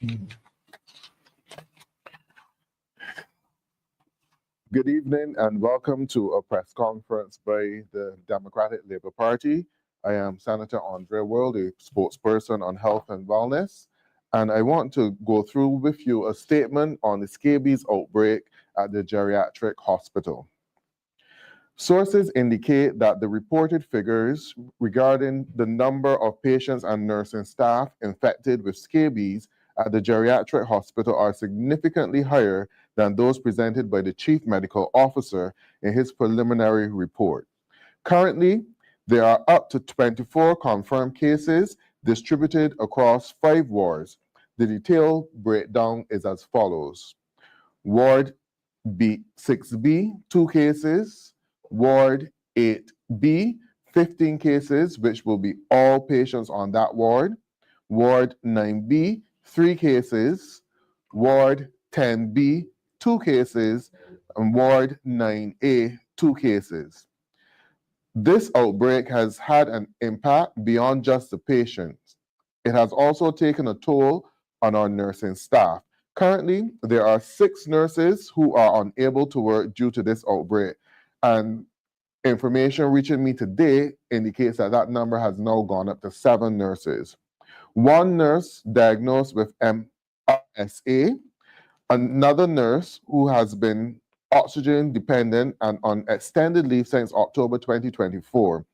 Good evening and welcome to a press conference by the Democratic Labour Party. I am Senator Andre Worrell, the spokesperson on health and wellness, and I want to go through with you a statement on the scabies outbreak at the geriatric hospital. Sources indicate that the reported figures regarding the number of patients and nursing staff infected with scabies at the geriatric hospital are significantly higher than those presented by the Chief Medical Officer in his preliminary report. Currently, there are up to 24 confirmed cases distributed across 5 wards. The detailed breakdown is as follows. Ward 6B, 2 cases. Ward 8B, 15 cases, which will be all patients on that ward. Ward 9B, 3 cases. Ward 10B, 2 cases. And Ward 9A, 2 cases. This outbreak has had an impact beyond just the patients. It has also taken a toll on our nursing staff. Currently, there are 6 nurses who are unable to work due to this outbreak. And information reaching me today indicates that that number has now gone up to 7 nurses. 1 nurse diagnosed with MRSA, another nurse who has been oxygen dependent and on extended leave since October 2024.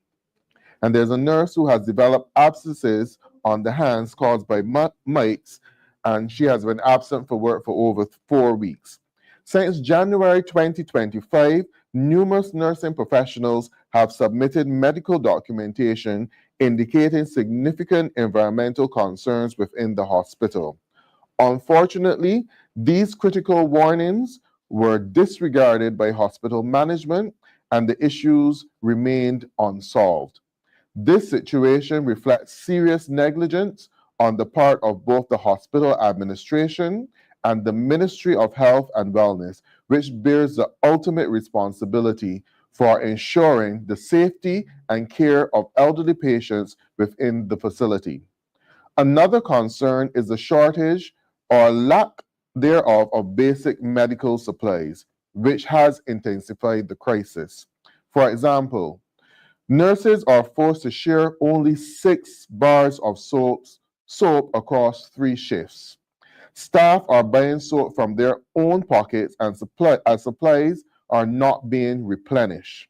And there's a nurse who has developed abscesses on the hands caused by mites, and she has been absent for work for over 4 weeks. Since January 2025, numerous nursing professionals have submitted medical documentation indicating significant environmental concerns within the hospital. Unfortunately, these critical warnings were disregarded by hospital management and the issues remained unsolved. This situation reflects serious negligence on the part of both the hospital administration and the Ministry of Health and Wellness, which bears the ultimate responsibility for ensuring the safety and care of elderly patients within the facility. Another concern is the shortage or lack thereof of basic medical supplies, which has intensified the crisis. For example, nurses are forced to share only 6 bars of soap across 3 shifts. Staff are buying soap from their own pockets and supplies are not being replenished.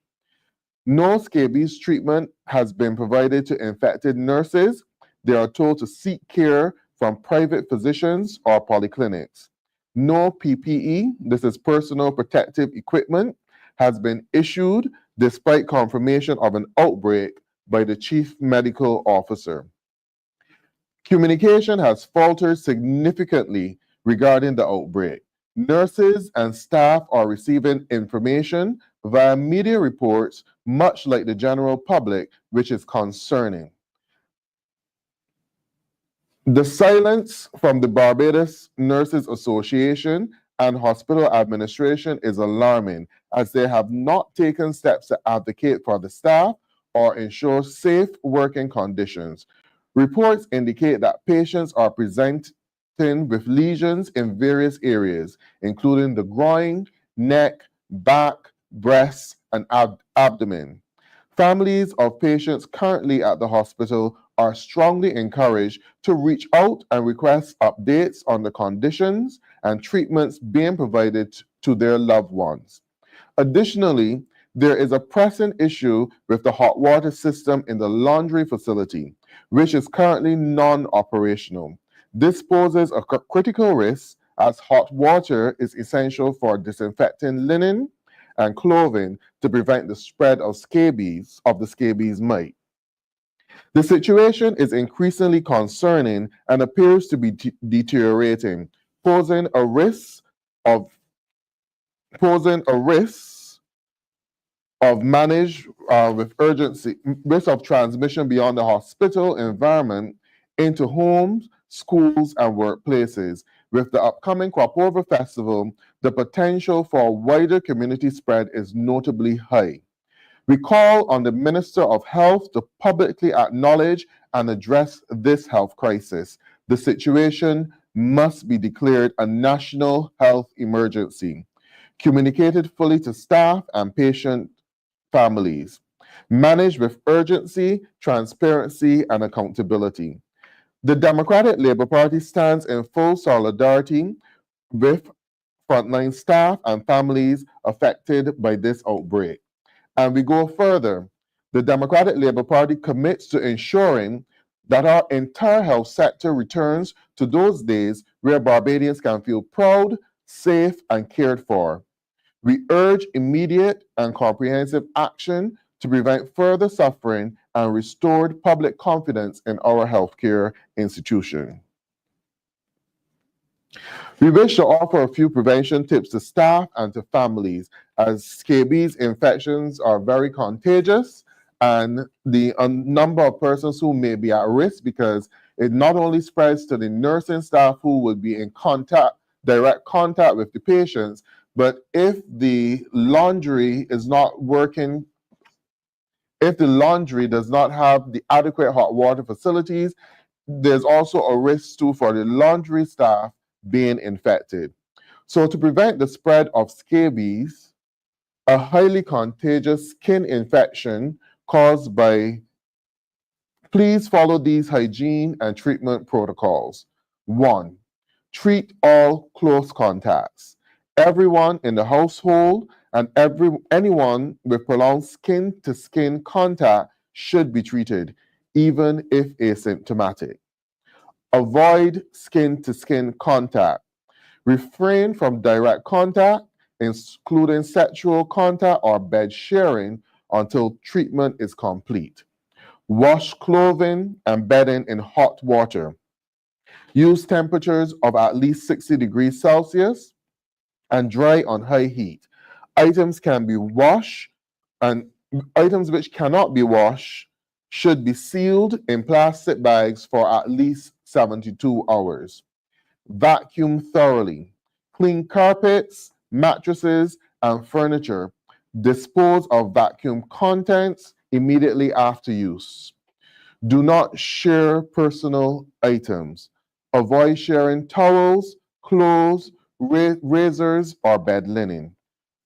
No scabies treatment has been provided to infected nurses. They are told to seek care from private physicians or polyclinics. No PPE, this is personal protective equipment, has been issued despite confirmation of an outbreak by the Chief Medical Officer. Communication has faltered significantly regarding the outbreak. Nurses and staff are receiving information via media reports, much like the general public, which is concerning. The silence from the Barbados Nurses Association and hospital administration is alarming, as they have not taken steps to advocate for the staff or ensure safe working conditions. Reports indicate that patients are presenting with lesions in various areas, including the groin, neck, back, breasts, and abdomen. Families of patients currently at the hospital are strongly encouraged to reach out and request updates on the conditions and treatments being provided to their loved ones. Additionally, there is a pressing issue with the hot water system in the laundry facility, which is currently non-operational. This poses a critical risk as hot water is essential for disinfecting linen and clothing to prevent the spread of the scabies mite. The situation is increasingly concerning and appears to be deteriorating, posing a risk of managed with urgency, risk of transmission beyond the hospital environment into homes, schools, and workplaces. With the upcoming Kwapover Festival, the potential for wider community spread is notably high. We call on the Minister of Health to publicly acknowledge and address this health crisis. The situation must be declared a national health emergency, communicated fully to staff and patient families, managed with urgency, transparency, and accountability. The Democratic Labour Party stands in full solidarity with frontline staff and families affected by this outbreak. And we go further. The Democratic Labour Party commits to ensuring that our entire health sector returns to those days where Barbadians can feel proud, safe, and cared for. We urge immediate and comprehensive action to prevent further suffering and restored public confidence in our healthcare institution. We wish to offer a few prevention tips to staff and to families, as scabies infections are very contagious, and the number of persons who may be at risk, because it not only spreads to the nursing staff who will be in direct contact with the patients, but if the laundry is not working, if the laundry does not have the adequate hot water facilities, there's also a risk too for the laundry staff being infected. So to prevent the spread of scabies, a highly contagious skin infection caused by, please follow these hygiene and treatment protocols. 1, treat all close contacts. Everyone in the household and anyone with prolonged skin-to-skin contact should be treated, even if asymptomatic. Avoid skin-to-skin contact. Refrain from direct contact, including sexual contact or bed sharing, until treatment is complete. Wash clothing and bedding in hot water. Use temperatures of at least 60 degrees Celsius and dry on high heat. Items can be washed, and items which cannot be washed should be sealed in plastic bags for at least 72 hours. Vacuum thoroughly. Clean carpets, mattresses, and furniture. Dispose of vacuum contents immediately after use. Do not share personal items. Avoid sharing towels, clothes, razors, or bed linen.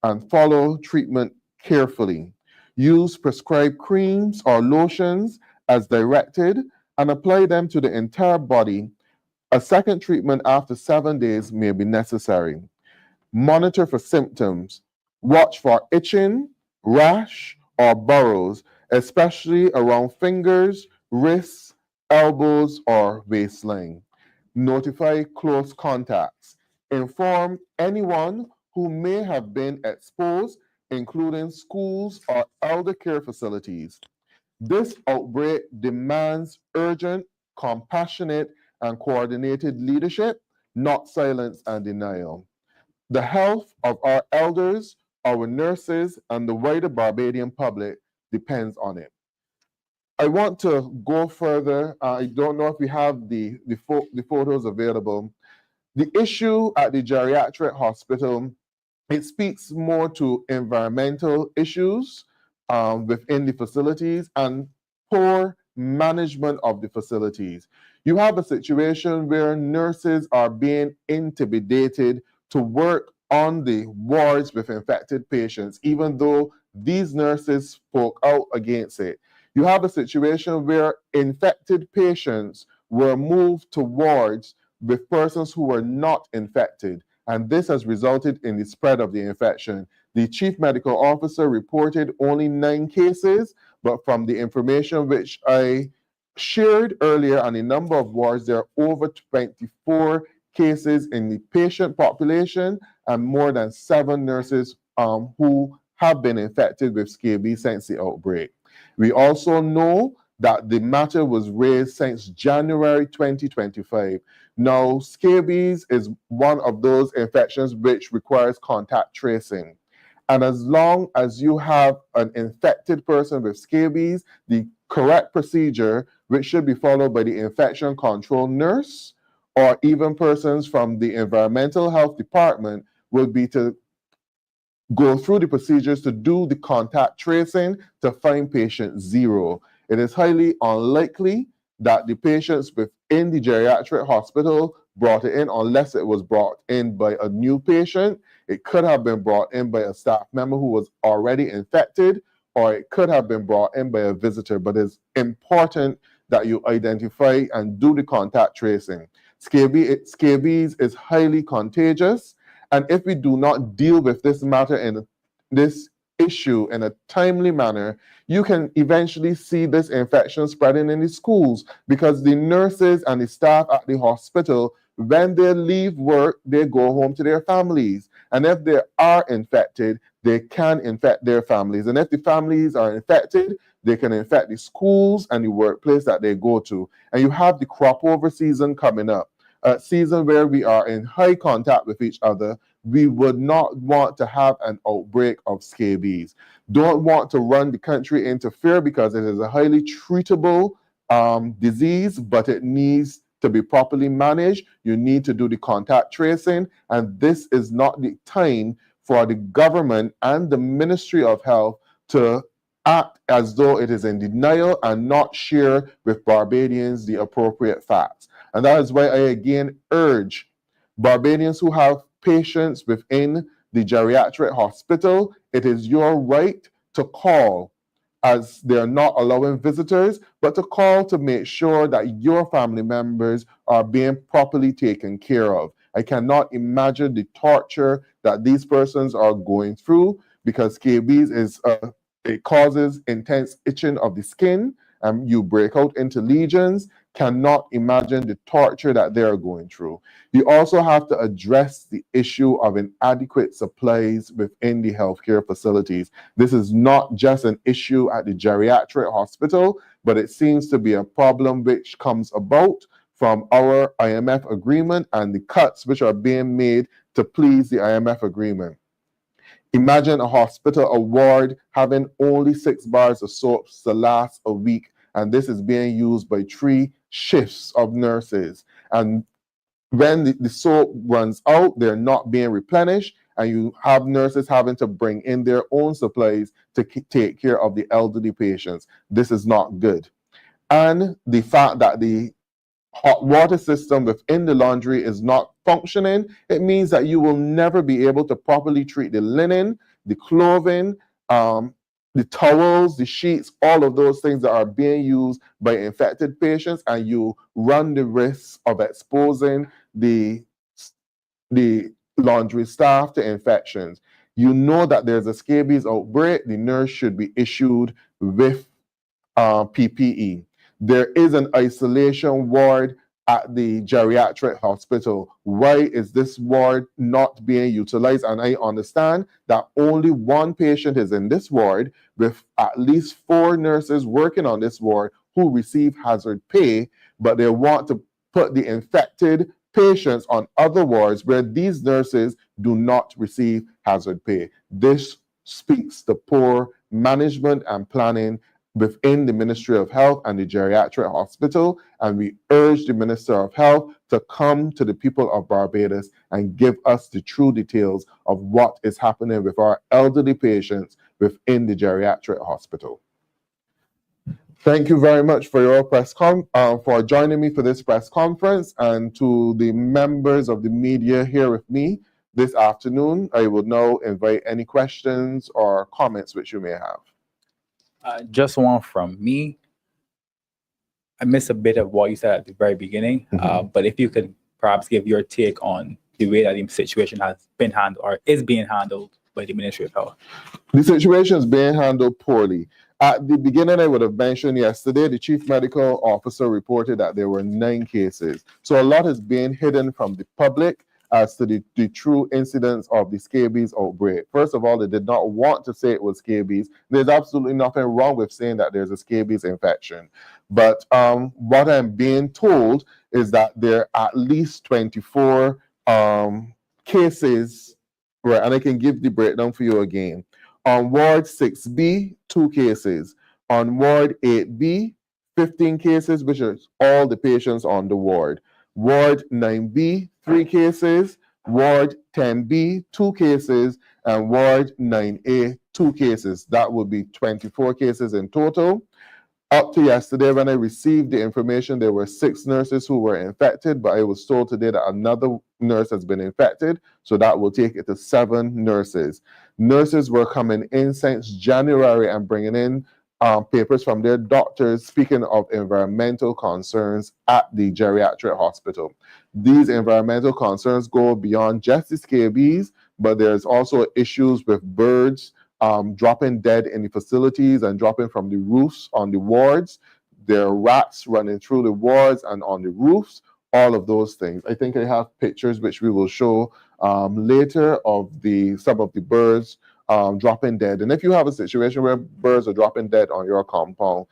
And follow treatment carefully. Use prescribed creams or lotions as directed and apply them to the entire body. A second treatment after 7 days may be necessary. Monitor for symptoms. Watch for itching, rash, or burrows, especially around fingers, wrists, elbows, or waistline. Notify close contacts. Inform anyone who may have been exposed, including schools or elder care facilities. This outbreak demands urgent, compassionate, and coordinated leadership, not silence and denial. The health of our elders, our nurses, and the wider Barbadian public depends on it. I want to go further. I don't know if we have the photos available. The issue at the geriatric hospital, it speaks more to environmental issues within the facilities and poor management of the facilities. You have a situation where nurses are being intimidated to work on the wards with infected patients, even though these nurses spoke out against it. You have a situation where infected patients were moved to wards with persons who were not infected, and this has resulted in the spread of the infection. The chief medical officer reported only 9 cases, but from the information which I shared earlier on the number of wards, there are over 24 cases in the patient population and more than 7 nurses who have been infected with scabies since the outbreak. We also know that the matter was raised since January 2025. Now, scabies is one of those infections which requires contact tracing. And as long as you have an infected person with scabies, the correct procedure, which should be followed by the infection control nurse or even persons from the environmental health department, will be to go through the procedures to do the contact tracing to find patient 0. It is highly unlikely that the patients within the geriatric hospital brought it in unless it was brought in by a new patient. It could have been brought in by a staff member who was already infected, or it could have been brought in by a visitor. But it's important that you identify and do the contact tracing. Scabies is highly contagious, and if we do not deal with this matter in this issue in a timely manner, you can eventually see this infection spreading in the schools, because the nurses and the staff at the hospital, when they leave work, they go home to their families. And if they are infected, they can infect their families. And if the families are infected, they can infect the schools and the workplace that they go to. And you have the crop over season coming up, a season where we are in high contact with each other. We would not want to have an outbreak of scabies. Don't want to run the country into fear, because it is a highly treatable disease, but it needs to be properly managed. You need to do the contact tracing, and this is not the time for the government and the Ministry of Health to act as though it is in denial and not share with Barbadians the appropriate facts. And that is why I again urge Barbadians who have patients within the geriatric hospital, it is your right to call, as they are not allowing visitors, but to call to make sure that your family members are being properly taken care of. I cannot imagine the torture that these persons are going through, because scabies is it causes intense itching of the skin, and you break out into lesions. Cannot imagine the torture that they are going through. You also have to address the issue of inadequate supplies within the healthcare facilities. This is not just an issue at the geriatric hospital, but it seems to be a problem which comes about from our IMF agreement and the cuts which are being made to please the IMF agreement. Imagine a hospital, a ward, having only 6 bars of soaps to last a week, and this is being used by 3 shifts of nurses. And when the soap runs out, they're not being replenished, and you have nurses having to bring in their own supplies to take care of the elderly patients. This is not good. And the fact that the hot water system within the laundry is not functioning, it means that you will never be able to properly treat the linen, the clothing, the towels, the sheets, all of those things that are being used by infected patients, and you run the risk of exposing the laundry staff to infections. You know that there's a scabies outbreak, the nurse should be issued with PPE. There is an isolation ward at the geriatric hospital. Why is this ward not being utilized? And I understand that only 1 patient is in this ward, with at least 4 nurses working on this ward who receive hazard pay, but they want to put the infected patients on other wards where these nurses do not receive hazard pay. This speaks to poor management and planning within the Ministry of Health and the geriatric hospital, and we urge the Minister of Health to come to the people of Barbados and give us the true details of what is happening with our elderly patients within the geriatric hospital. Thank you very much for your for joining me for this press conference, and to the members of the media here with me this afternoon. I will now invite any questions or comments which you may have. Just one from me. I missed a bit of what you said at the very beginning, but if you could perhaps give your take on the way that the situation has been handled or is being handled by the Ministry of Health. The situation is being handled poorly. At the beginning, I would have mentioned yesterday, the chief medical officer reported that there were 9 cases. So a lot is being hidden from the public as to the true incidence of the scabies outbreak. First of all, they did not want to say it was scabies. There's absolutely nothing wrong with saying that there's a scabies infection. But what I'm being told is that there are at least 24 cases, right? And I can give the breakdown for you again. On Ward 6B, 2 cases. On Ward 8B, 15 cases, which is all the patients on the ward. Ward 9B, 3 cases. Ward 10B, 2 cases. And Ward 9A, 2 cases. That would be 24 cases in total. Up to yesterday, when I received the information, there were 6 nurses who were infected, but I was told today that another nurse has been infected, so that will take it to 7 nurses. Nurses were coming in since January and bringing in papers from their doctors speaking of environmental concerns at the geriatric hospital. These environmental concerns go beyond just the scabies, but there's also issues with birds dropping dead in the facilities and dropping from the roofs on the wards. There are rats running through the wards and on the roofs, all of those things. I think I have pictures which we will show later of some of the birds dropping dead. And if you have a situation where birds are dropping dead on your compound,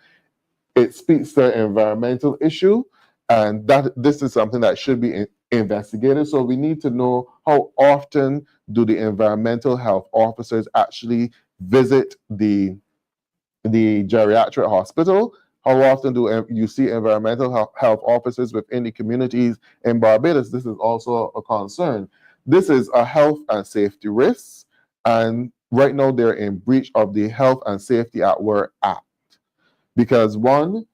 it speaks to an environmental issue, and that this is something that should be investigated. So we need to know how often do the environmental health officers actually visit the geriatric hospital? How often do you see environmental health officers within the communities in Barbados? This is also a concern. This is a health and safety risk, and right now they're in breach of the Health and Safety at Work Act. Because one,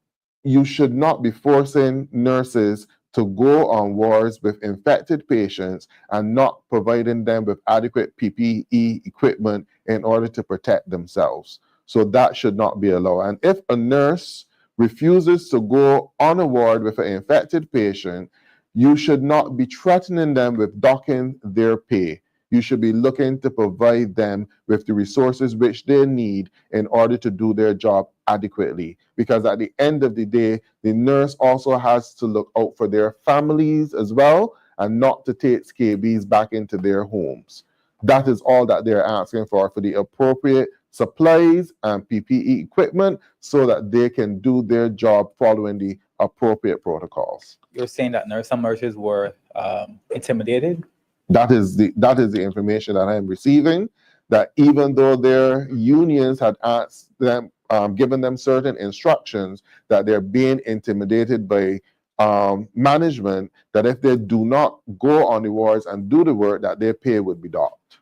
you should not be forcing nurses to go on wards with infected patients and not providing them with adequate PPE equipment in order to protect themselves. So that should not be allowed. And if a nurse refuses to go on a ward with an infected patient, you should not be threatening them with docking their pay. You should be looking to provide them with the resources which they need in order to do their job adequately. Because at the end of the day, the nurse also has to look out for their families as well and not to take scabies back into their homes. That is all that they're asking for the appropriate supplies and PPE equipment so that they can do their job following the appropriate protocols. You're saying that some nurses were intimidated? That is the information that I am receiving, that even though their unions had asked them, given them certain instructions, that they're being intimidated by management, that if they do not go on the wards and do the work, that their pay would be docked.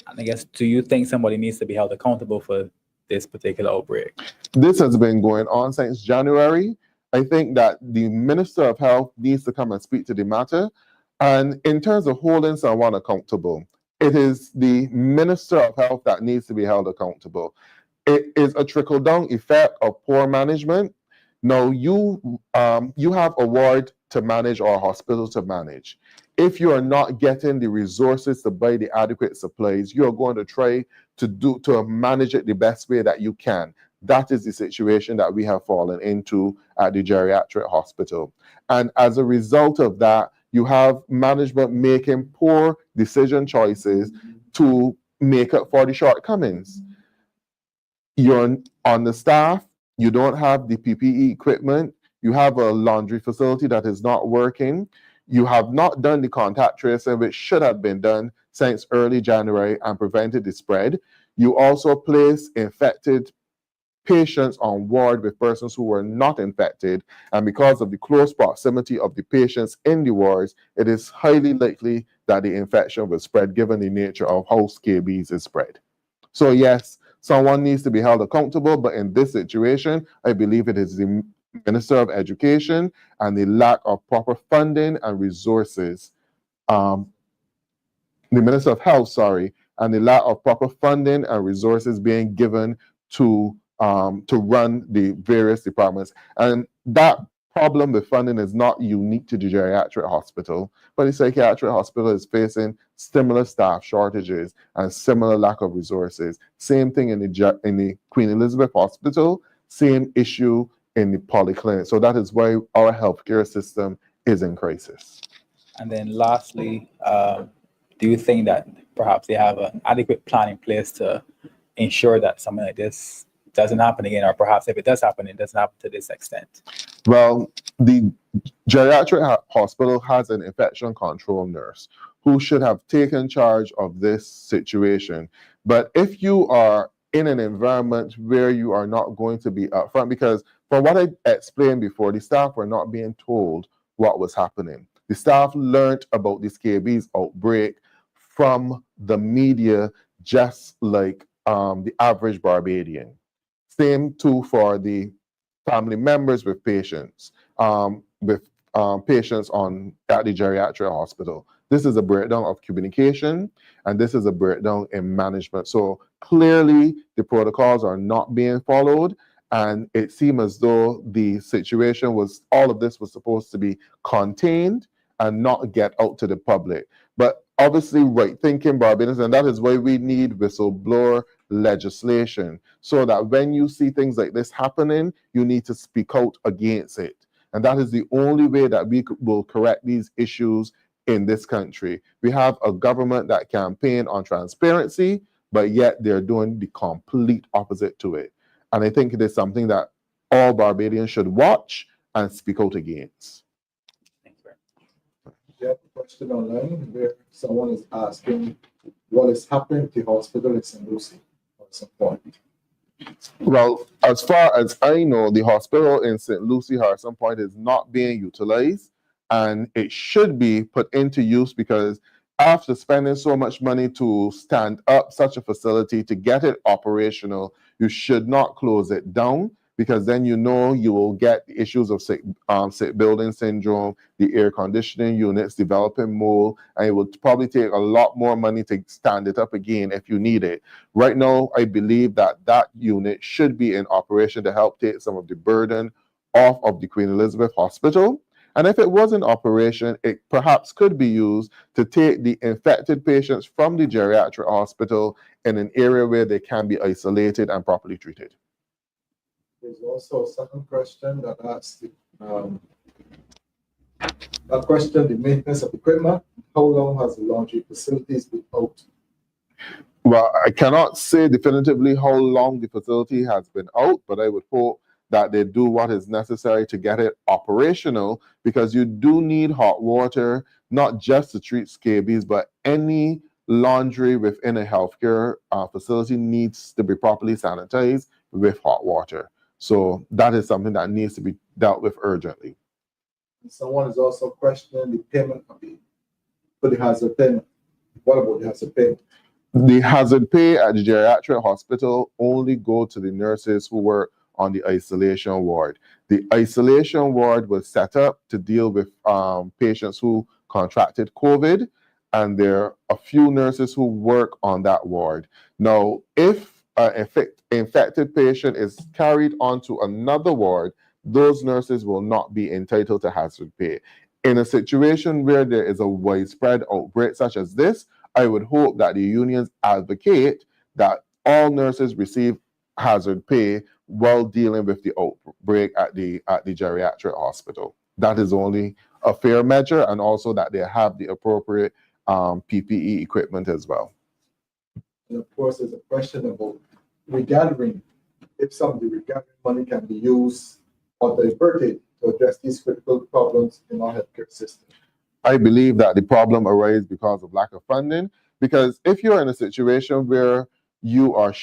And I guess, do you think somebody needs to be held accountable for this particular outbreak? This has been going on since January. I think that the Minister of Health needs to come and speak to the matter. And in terms of holding someone accountable, it is the Minister of Health that needs to be held accountable. It is a trickle-down effect of poor management. Now, you have a ward to manage or a hospital to manage. If you are not getting the resources to buy the adequate supplies, you are going to try to manage it the best way that you can. That is the situation that we have fallen into at the geriatric hospital. And as a result of that, you have management making poor decision choices to make up for the shortcomings. You're on the staff, you don't have the PPE equipment, you have a laundry facility that is not working, you have not done the contact tracing, which should have been done since early January and prevented the spread. You also place infected patients on ward with persons who were not infected, and because of the close proximity of the patients in the wards, it is highly likely that the infection will spread given the nature of how scabies is spread. So yes, someone needs to be held accountable, but in this situation, I believe it is the Minister of Education and the lack of proper funding and resources, the Minister of Health, sorry, and the lack of proper funding and resources being given to run the various departments. And that problem with funding is not unique to the geriatric hospital, but the psychiatric hospital is facing similar staff shortages and similar lack of resources. Same thing in the Queen Elizabeth Hospital, same issue in the polyclinic. So that is why our healthcare system is in crisis. And then lastly, do you think that perhaps they have an adequate plan in place to ensure that something like this doesn't happen again, or perhaps if it does happen, it doesn't happen to this extent? Well, the geriatric hospital has an infection control nurse who should have taken charge of this situation. But if you are in an environment where you are not going to be upfront, because from what I explained before, the staff were not being told what was happening. The staff learned about the scabies outbreak from the media, just like the average Barbadian. Same too for the family members with patients, patients at the geriatric hospital. This is a breakdown of communication, and this is a breakdown in management. So clearly, the protocols are not being followed, and it seemed as though the situation all of this was supposed to be contained and not get out to the public. But obviously, right thinking, Barbadians, and that is why we need whistleblower legislation, so that when you see things like this happening, you need to speak out against it. And that is the only way that we will correct these issues in this country. We have a government that campaign on transparency, but yet they're doing the complete opposite to it. And I think it is something that all Barbadians should watch and speak out against. Thank you. We have a question online where someone is asking what is happening to the hospital in St. Lucie at some point. Well, as far as I know, the hospital in St. Lucie, Harrison Point, is not being utilized, and it should be put into use, because after spending so much money to stand up such a facility to get it operational, you should not close it down, because then you know you will get the issues of sick building syndrome, the air conditioning units developing mold, and it will probably take a lot more money to stand it up again if you need it. Right now, I believe that that unit should be in operation to help take some of the burden off of the Queen Elizabeth Hospital. And if it was in operation, it perhaps could be used to take the infected patients from the geriatric hospital in an area where they can be isolated and properly treated. There's also a second question that asks the maintenance of equipment. How long has the laundry facilities been out? Well, I cannot say definitively how long the facility has been out, but I would hope that they do what is necessary to get it operational, because you do need hot water, not just to treat scabies, but any laundry within a healthcare facility needs to be properly sanitized with hot water. So that is something that needs to be dealt with urgently. And someone is also questioning the payment for the hazard payment. What about the hazard payment? The hazard pay at the geriatric hospital only go to the nurses who work on the isolation ward. The isolation ward was set up to deal with patients who contracted COVID, and there are a few nurses who work on that ward. Now, if an infected patient is carried onto another ward, those nurses will not be entitled to hazard pay. In a situation where there is a widespread outbreak such as this, I would hope that the unions advocate that all nurses receive hazard pay while dealing with the outbreak at the geriatric hospital. That is only a fair measure, and also that they have the appropriate PPE equipment as well. And of course, there's a question about regathering. If some of the regathering money can be used or diverted to address these critical problems in our healthcare system. I believe that the problem arises because of lack of funding, because if you're in a situation where you are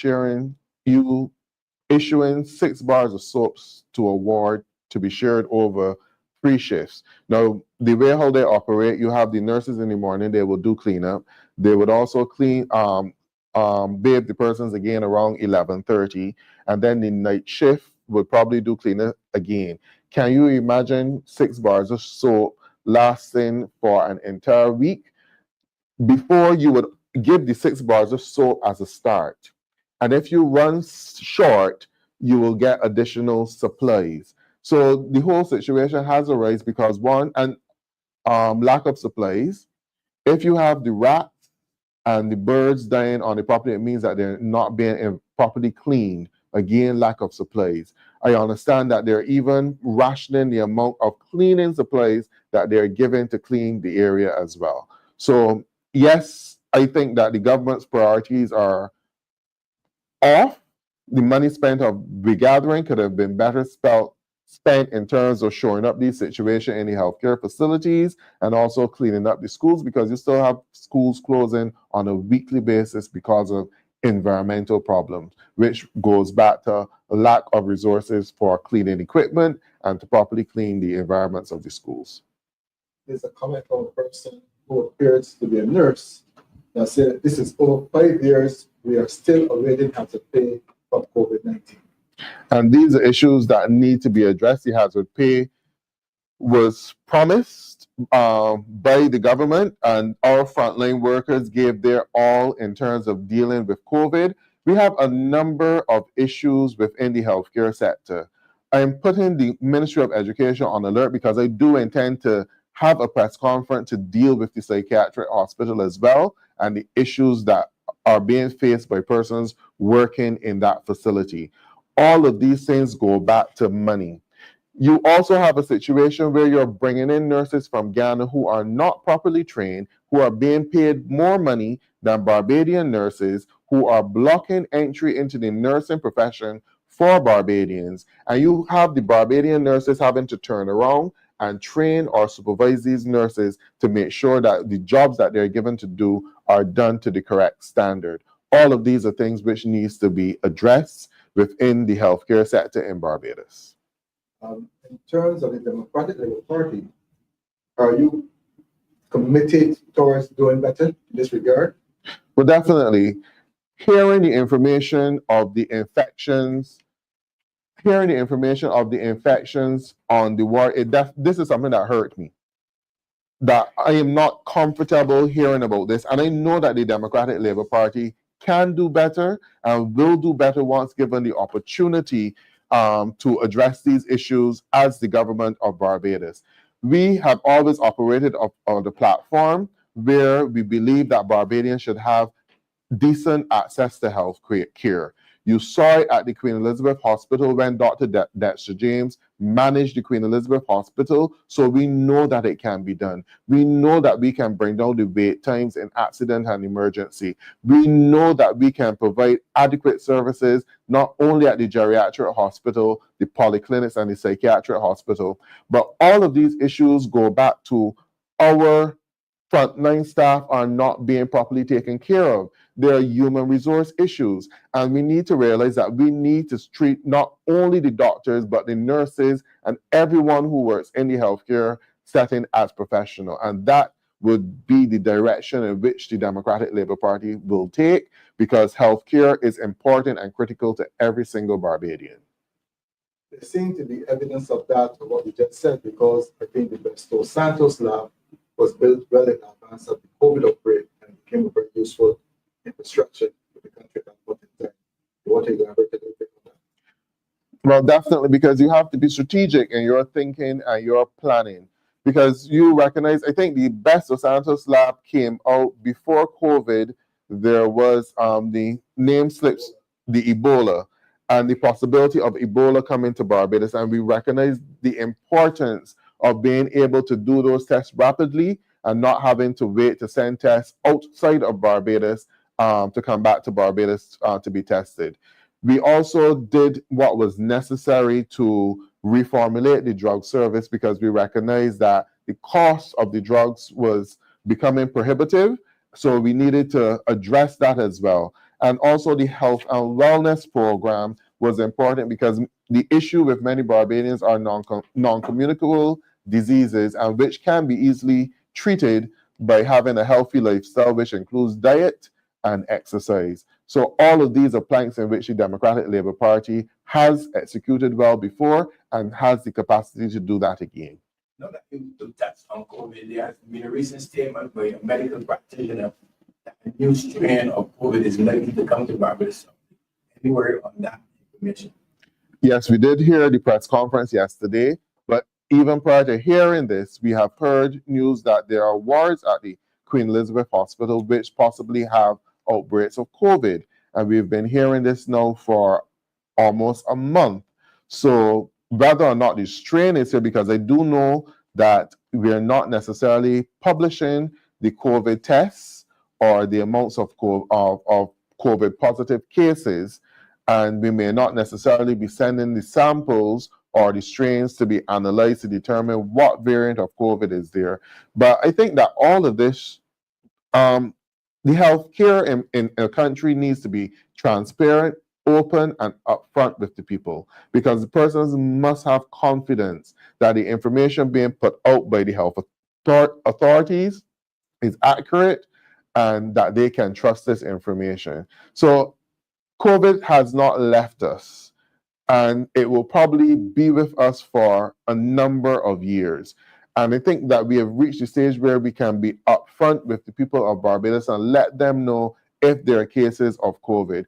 issuing 6 bars of soaps to a ward to be shared over 3 shifts. Now, the way how they operate, you have the nurses in the morning, they will do cleanup. They would also bathe the persons again around 11:30, and then the night shift would probably do cleanup again. Can you imagine 6 bars of soap lasting for an entire week? Before, you would give the 6 bars of soap as a start. And if you run short, you will get additional supplies. So the whole situation has arisen because, one, lack of supplies. If you have the rats and the birds dying on the property, it means that they're not being properly cleaned. Again, lack of supplies. I understand that they're even rationing the amount of cleaning supplies that they're given to clean the area as well. So yes, I think that the government's priorities are off. The money spent on regathering could have been better spent in terms of shoring up the situation in the healthcare facilities and also cleaning up the schools, because you still have schools closing on a weekly basis because of environmental problems, which goes back to a lack of resources for cleaning equipment and to properly clean the environments of the schools. There's a comment from a person who appears to be a nurse that said, this is over 5 years, we are still awaiting hazard pay from COVID-19. And these are issues that need to be addressed. The hazard pay was promised by the government, and our frontline workers gave their all in terms of dealing with COVID. We have a number of issues within the healthcare sector. I'm putting the Ministry of Education on alert because I do intend to have a press conference to deal with the psychiatric hospital as well and the issues that are being faced by persons working in that facility. All of these things go back to money. You also have a situation where you're bringing in nurses from Ghana who are not properly trained, who are being paid more money than Barbadian nurses, who are blocking entry into the nursing profession for Barbadians. And you have the Barbadian nurses having to turn around and train or supervise these nurses to make sure that the jobs that they're given to do are done to the correct standard. All of these are things which needs to be addressed within the healthcare sector in Barbados. In terms of the Democratic Labour Party, are you committed towards doing better in this regard? Well, definitely. Hearing the information of the infections on the war, this is something that hurt me. That I am not comfortable hearing about this. And I know that the Democratic Labour Party can do better and will do better once given the opportunity to address these issues as the government of Barbados. We have always operated on the platform where we believe that Barbadians should have decent access to health care. You saw it at the Queen Elizabeth Hospital when Dr. Dexter James managed the Queen Elizabeth Hospital, so we know that it can be done. We know that we can bring down the wait times in accident and emergency. We know that we can provide adequate services not only at the geriatric hospital, the polyclinics, and the psychiatric hospital, but all of these issues go back to our frontline staff are not being properly taken care of. There are human resource issues, and we need to realize that we need to treat not only the doctors, but the nurses and everyone who works in the healthcare setting as professional. And that would be the direction in which the Democratic Labour Party will take, because healthcare is important and critical to every single Barbadian. There seems to be evidence of that, of what you just said, because I think the Besto Santos lab was built well in advance of the COVID outbreak and became a very useful infrastructure for the country at that point in time. What are you going to do on that? Well, definitely, because you have to be strategic in your thinking and your planning. Because you recognize, I think the Besto Santos lab came out before COVID. There was the name slips, the Ebola, and the possibility of Ebola coming to Barbados. And we recognize the importance of being able to do those tests rapidly and not having to wait to send tests outside of Barbados to come back to Barbados to be tested. We also did what was necessary to reformulate the drug service because we recognized that the cost of the drugs was becoming prohibitive. So we needed to address that as well. And also the health and wellness program was important because the issue with many Barbadians are non-communicable diseases, and which can be easily treated by having a healthy lifestyle, which includes diet and exercise. So all of these are planks in which the Democratic Labour Party has executed well before and has the capacity to do that again. Now that you took that on COVID, there has been a recent statement by a medical practitioner that a new strain of COVID is likely to come to Barbados. Any word on that information? Yes, we did hear the press conference yesterday, but even prior to hearing this, we have heard news that there are wards at the Queen Elizabeth Hospital which possibly have outbreaks of COVID. And we've been hearing this now for almost a month. So whether or not the strain is here, because I do know that we're not necessarily publishing the COVID tests or the amounts of COVID positive cases, and we may not necessarily be sending the samples or the strains to be analyzed to determine what variant of COVID is there. But I think that all of this, the healthcare in a country needs to be transparent, open, and upfront with the people, because the persons must have confidence that the information being put out by the health authorities is accurate and that they can trust this information. So COVID has not left us. and it will probably be with us for a number of years. And I think that we have reached the stage where we can be upfront with the people of Barbados and let them know if there are cases of COVID.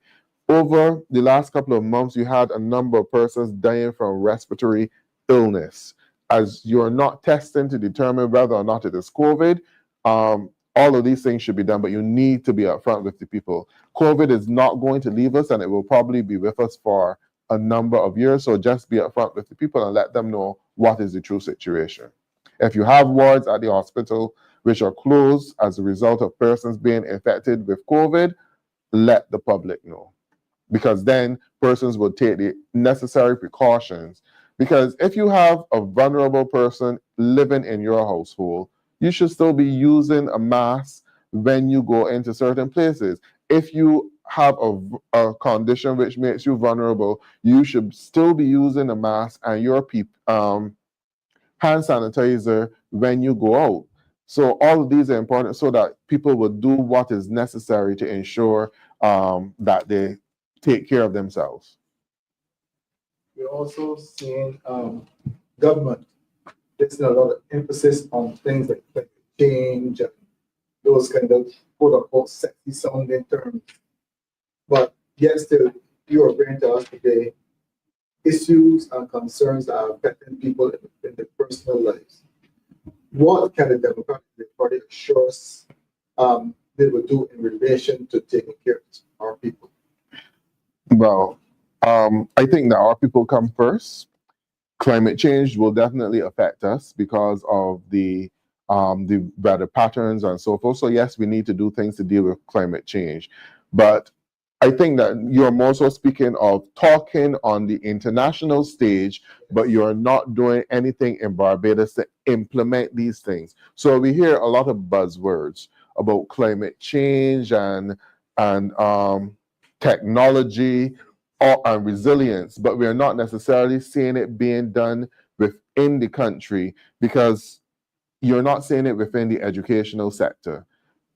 Over the last couple of months, you had a number of persons dying from respiratory illness. As you're not testing to determine whether or not it is COVID, all of these things should be done, but you need to be upfront with the people. COVID is not going to leave us, and it will probably be with us for a number of years. So just be upfront with the people and let them know what is the true situation. If you have wards at the hospital which are closed as a result of persons being infected with COVID, let the public know, because then persons will take the necessary precautions. Because if you have a vulnerable person living in your household, you should still be using a mask when you go into certain places. If you have a condition which makes you vulnerable, you should still be using a mask and your hand sanitizer when you go out. So all of these are important so that people will do what is necessary to ensure that they take care of themselves. We're also seeing government placing a lot of emphasis on things like climate change and those kind of quote-unquote sexy sounding terms. But yet still, you are bringing to us today issues and concerns that are affecting people in their personal lives. What can the Democratic Party assure us they will do in relation to taking care of our people? Well, I think that our people come first. Climate change will definitely affect us because of the weather patterns and so forth. So yes, we need to do things to deal with climate change. But I think that you're more so speaking of talking on the international stage, but you're not doing anything in Barbados to implement these things. So we hear a lot of buzzwords about climate change and technology and resilience, but we're not necessarily seeing it being done within the country, because you're not seeing it within the educational sector.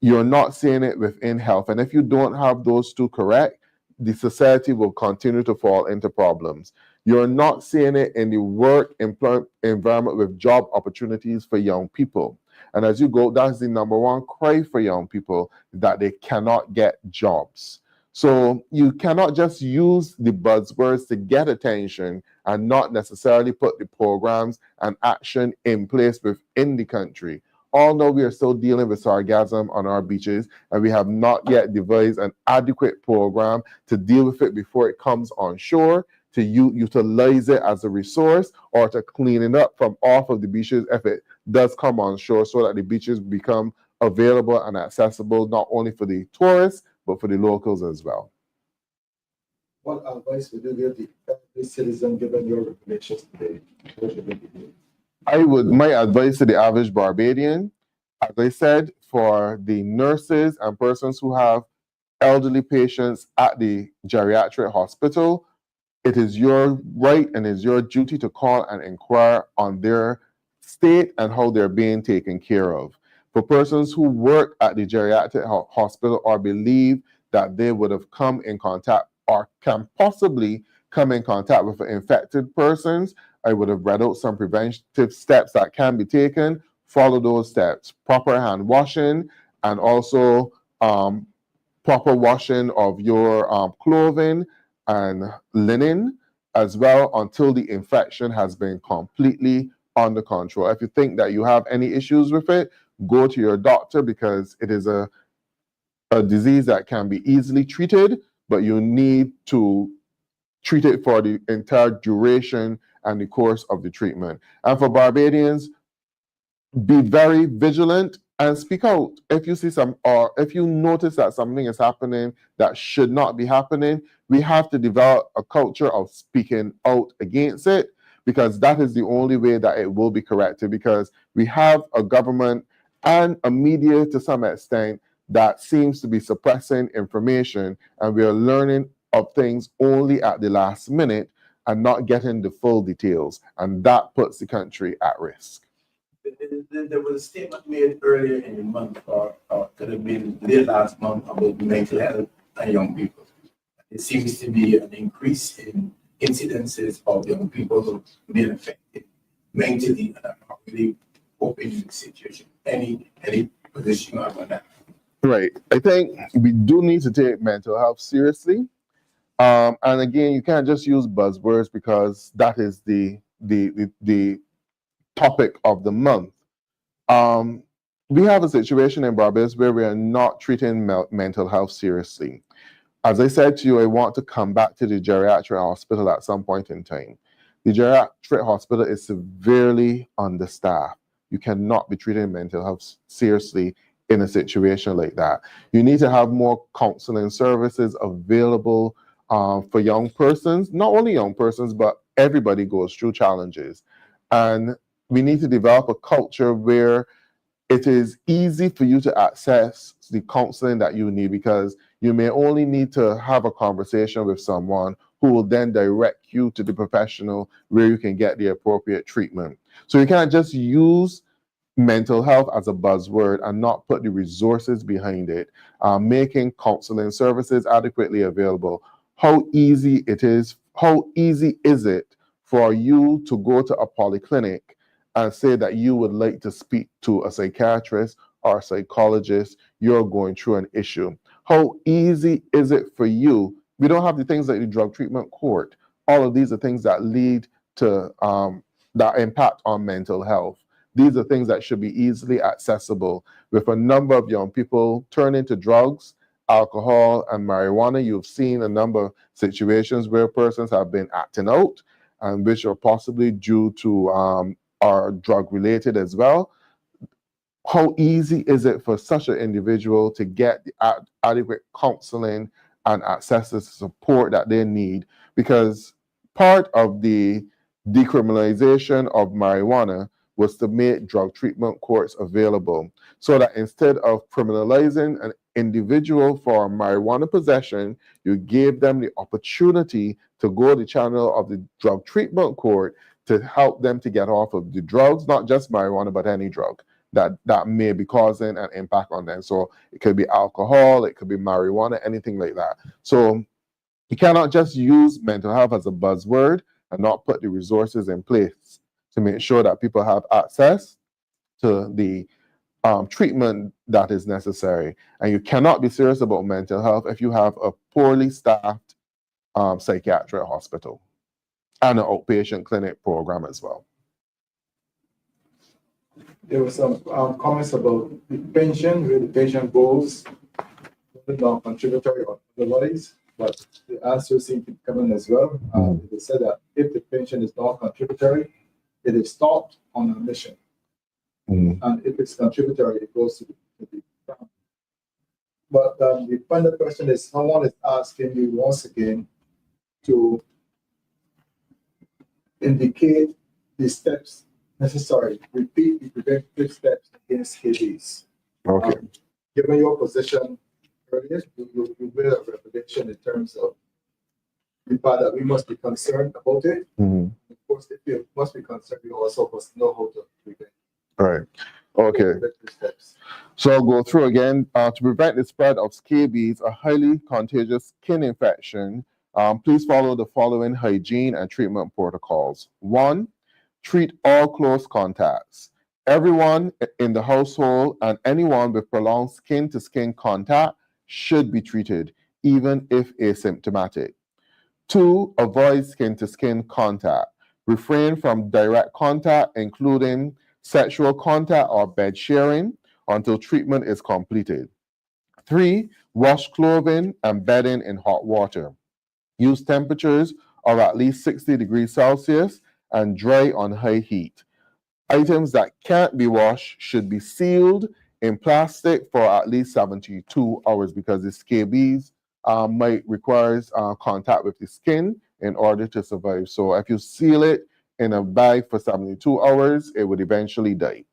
You're not seeing it within health. And if you don't have those two correct, the society will continue to fall into problems. You're not seeing it in the work environment with job opportunities for young people. And as you go, that's the number one cry for young people, that they cannot get jobs. So you cannot just use the buzzwords to get attention and not necessarily put the programs and action in place within the country. Although we are still dealing with sargassum on our beaches, and we have not yet devised an adequate program to deal with it before it comes on shore, to utilize it as a resource, or to clean it up from off of the beaches if it does come on shore, so that the beaches become available and accessible not only for the tourists, but for the locals as well. What advice would you give the every citizen given your recommendations today? My advice to the average Barbadian, as I said, for the nurses and persons who have elderly patients at the geriatric hospital, it is your right and is your duty to call and inquire on their state and how they're being taken care of. For persons who work at the geriatric hospital or believe that they would have come in contact or can possibly come in contact with infected persons, I would have read out some preventive steps that can be taken. Follow those steps: proper hand washing, and also proper washing of your clothing and linen as well, until the infection has been completely under control. If you think that you have any issues with it, go to your doctor, because it is a disease that can be easily treated, but you need to treat it for the entire duration and the course of the treatment. And for Barbadians, be very vigilant and speak out. If you see or if you notice that something is happening that should not be happening, we have to develop a culture of speaking out against it, because that is the only way that it will be corrected, because we have a government and a media to some extent that seems to be suppressing information, and we are learning of things only at the last minute and not getting the full details, and that puts the country at risk. There was a statement made earlier in the month, or could have been late last month, about mental health and young people. It seems to be an increase in incidences of young people who been affected mentally and are not really coping in the situation. Any position on that? Right. I think we do need to take mental health seriously. And again, you can't just use buzzwords because that is the topic of the month. We have a situation in Barbados where we are not treating mental health seriously. As I said to you, I want to come back to the geriatric hospital at some point in time. The geriatric hospital is severely understaffed. You cannot be treating mental health seriously in a situation like that. You need to have more counseling services available for young persons. Not only young persons, but everybody goes through challenges. And we need to develop a culture where it is easy for you to access the counseling that you need, because you may only need to have a conversation with someone who will then direct you to the professional where you can get the appropriate treatment. So you can't just use mental health as a buzzword and not put the resources behind it, making counseling services adequately available. How easy is it for you to go to a polyclinic and say that you would like to speak to a psychiatrist or a psychologist, you're going through an issue? How easy is it for you? We don't have the things like the drug treatment court. All of these are things that lead to that impact on mental health. These are things that should be easily accessible. With a number of young people turning to drugs, alcohol, and marijuana, you've seen a number of situations where persons have been acting out, and which are possibly due to are drug related as well. How easy is it for such an individual to get the adequate counseling and access to support that they need? Because part of the decriminalization of marijuana was to make drug treatment courts available, so that instead of criminalizing an individual for marijuana possession, you gave them the opportunity to go the channel of the drug treatment court to help them to get off of the drugs, not just marijuana, but any drug that may be causing an impact on them. So it could be alcohol, it could be marijuana, anything like that. So you cannot just use mental health as a buzzword and not put the resources in place to make sure that people have access to the treatment that is necessary. And you cannot be serious about mental health if you have a poorly staffed psychiatric hospital and an outpatient clinic program as well. There were some comments about the pension, where the pension goes, non-contributory or otherwise, but the answer seemed to be coming as well. They said that if the pension is non-contributory, it is stopped on admission. And if it's contributory, it goes to the family. But the final question is, someone is asking you once again to indicate the steps necessary, repeat the preventive steps against Scabies. Okay. Given your position earlier, you made a revelation in terms of the fact that we must be concerned about it. Of course, if you must be concerned, you also must know how to prevent. Right. Okay. So I'll go through again. To prevent the spread of scabies, a highly contagious skin infection, please follow the following hygiene and treatment protocols. 1, treat all close contacts. Everyone in the household and anyone with prolonged skin-to-skin contact should be treated, even if asymptomatic. 2, avoid skin-to-skin contact. Refrain from direct contact, including sexual contact or bed sharing, until treatment is completed. 3, wash clothing and bedding in hot water. Use temperatures of at least 60 degrees Celsius and dry on high heat. Items that can't be washed should be sealed in plastic for at least 72 hours, because the scabies might require contact with the skin in order to survive. So if you seal it in a bag for 72 hours, it would eventually die.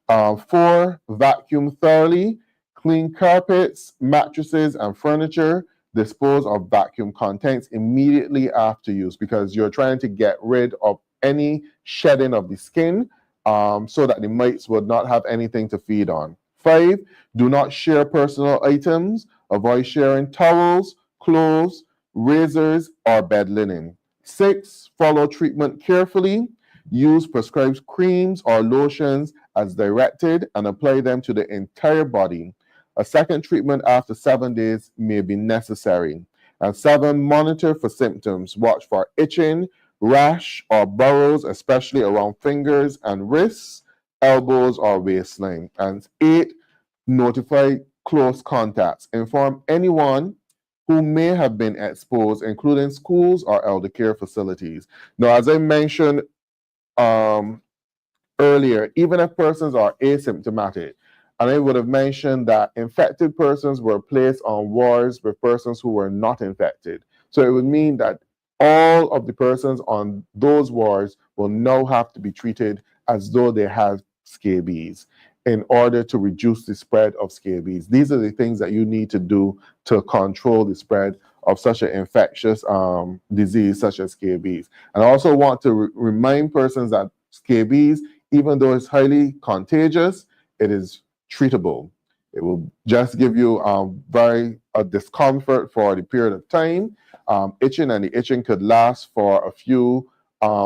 4, vacuum thoroughly. Clean carpets, mattresses, and furniture. Dispose of vacuum contents immediately after use, because you're trying to get rid of any shedding of the skin so that the mites would not have anything to feed on. 5, do not share personal items. Avoid sharing towels, clothes, razors, or bed linen. 6, follow treatment carefully. Use prescribed creams or lotions as directed and apply them to the entire body. A second treatment after 7 days may be necessary. And 7, monitor for symptoms. Watch for itching, rash, or burrows, especially around fingers and wrists, elbows, or waistline. And 8, notify close contacts. Inform anyone who may have been exposed, including schools or elder care facilities. Now, as I mentioned earlier, even if persons are asymptomatic, and I would have mentioned that infected persons were placed on wards with persons who were not infected. So it would mean that all of the persons on those wards will now have to be treated as though they have scabies in order to reduce the spread of scabies. These are the things that you need to do to control the spread of such an infectious disease such as scabies. And I also want to remind persons that scabies, even though it's highly contagious, it is treatable. It will just give you a discomfort for the period of time. Itching, and the itching could last for a few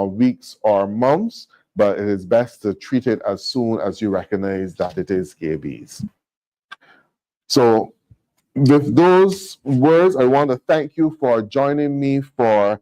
weeks or months, but it is best to treat it as soon as you recognize that it is scabies. So with those words, I want to thank you for joining me for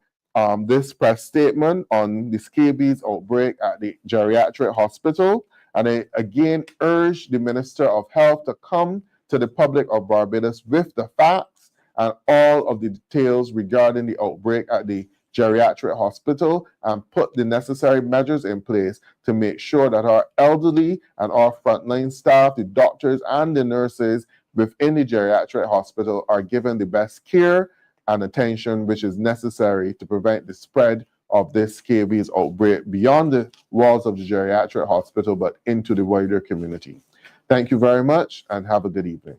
this press statement on the scabies outbreak at the geriatric hospital. And I again urge the Minister of Health to come to the public of Barbados with the facts and all of the details regarding the outbreak at the geriatric hospital and put the necessary measures in place to make sure that our elderly and our frontline staff, the doctors and the nurses within the geriatric hospital are given the best care and attention which is necessary to prevent the spread of this scabies outbreak beyond the walls of the geriatric hospital, but into the wider community. Thank you very much and have a good evening.